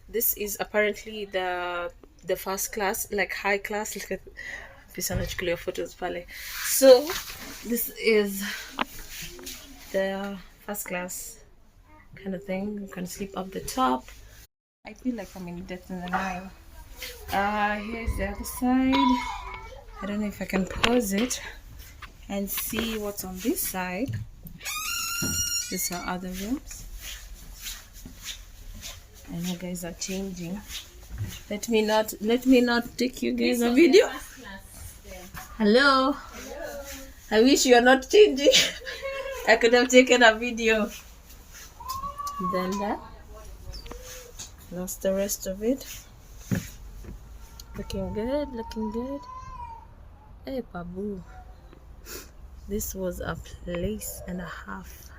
This is apparently the first class, like high class. Look at pisanachukulia photos pale. So this is the first class kind of thing. You can sleep up the top. I feel like I'm in Death in the Nile. Here's the other side. I don't know if I can pause it and see what's on this side. These are other rooms. I know guys are changing. Let me not take you guys a video. Hello. I wish you are not changing. I could have taken a video. Then that's the rest of it. Looking good, looking good. Hey Babu. This was a place and a half.